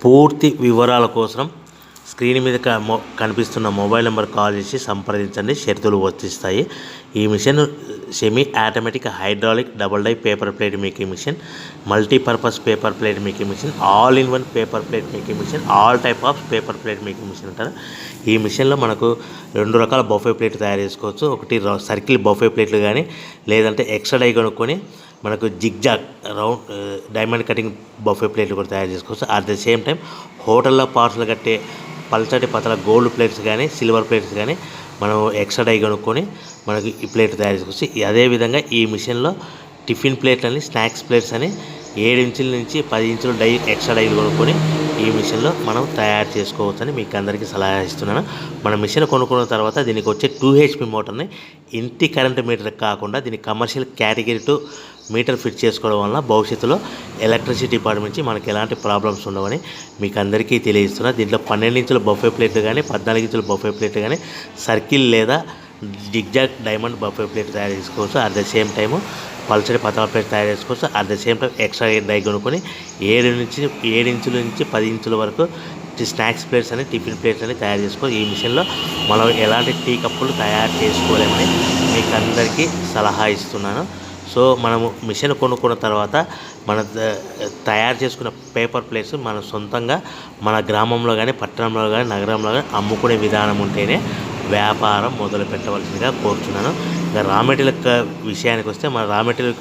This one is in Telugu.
పూర్తి వివరాల కోసం స్క్రీన్ మీద కనిపిస్తున్న మొబైల్ నెంబర్ కాల్ చేసి సంప్రదించండి. షరతులు వర్తిస్తాయి. ఈ machine semi automatic hydraulic double die paper plate making machine, multipurpose paper plate making machine, all in one paper plate making machine, all type of paper plate making machine అంటారు. ఈ మిషన్లో మనకు 2 రకాల బఫే ప్లేట్ తయారు చేసుకోవచ్చు. ఒకటి సర్కిల్ బఫే ప్లేట్లు కానీ, లేదంటే ఎక్స్ట్రా డై కొనుక్కొని మనకు zigzag round diamond cutting buffet ప్లేట్లు కూడా తయారు చేసుకోవచ్చు. అట్ ద సేమ్ టైం హోటల్లో పార్సల్ కట్టే పల్చటి పతల గోల్డ్ ప్లేట్స్ కానీ, సిల్వర్ ప్లేట్స్ కానీ మనం ఎక్స్ట్రా డై కొనుక్కొని మనకి ఈ ప్లేట్ తయారు చేసుకోవచ్చు. అదేవిధంగా ఈ మిషన్లో టిఫిన్ ప్లేట్లు అని, స్నాక్స్ ప్లేట్స్ అని 7 ఇంచుల నుంచి 10 ఇంచుల డై ఎక్స్ట్రా డైలు కొనుక్కొని ఈ మిషన్లో మనం తయారు చేసుకోవచ్చని మీకు అందరికీ సలహా ఇస్తున్నాను. మన మిషన్ కొనుక్కున్న తర్వాత దీనికి వచ్చే 2 HP మోటార్ని ఇంటి కరెంటు మీటర్ కాకుండా దీనికి కమర్షియల్ కేటగిరీ 2 మీటర్ ఫిట్ చేసుకోవడం వల్ల భవిష్యత్తులో ఎలక్ట్రిసిటీ డిపార్ట్మెంట్ నుంచి మనకి ఎలాంటి ప్రాబ్లమ్స్ ఉండవని మీకు అందరికీ తెలియజేస్తున్నా. దీంట్లో 12 ఇంచుల బఫే ప్లేట్లు కానీ, 14 ఇంచుల బఫే ప్లేట్లు కానీ, సర్కిల్ లేదా జిగ్జాగ్ డైమండ్ బఫే ప్లేట్ తయారు చేసుకోవచ్చు. అట్ ద సేమ్ టైము పల్చడి పతల ప్లేట్ తయారు చేసుకోవచ్చు. At the same time extra die కొనుక్కొని 7 ఇంచుల నుంచి 10 ఇంచుల వరకు స్నాక్స్ ప్లేట్స్ అని, టిఫిన్ ప్లేట్స్ అని తయారు చేసుకోవచ్చు. ఈ మిషన్లో మనం ఎలాంటి టీ కప్పులు తయారు చేసుకోలేమని మీకు అందరికీ సలహా ఇస్తున్నాను. సో మనము మిషన్ కొనుక్కున్న తర్వాత మన తయారు చేసుకున్న పేపర్ ప్లేట్స్ మనం సొంతంగా మన గ్రామంలో కానీ, పట్టణంలో కానీ, నగరంలో కానీ అమ్ముకునే విధానం ఉంటేనే వ్యాపారం మొదలు పెట్టవలసిందిగా కోరుచున్నాను. ఇంకా రా మెటీరియల్ విషయానికి వస్తే మన రా మెటీరియల్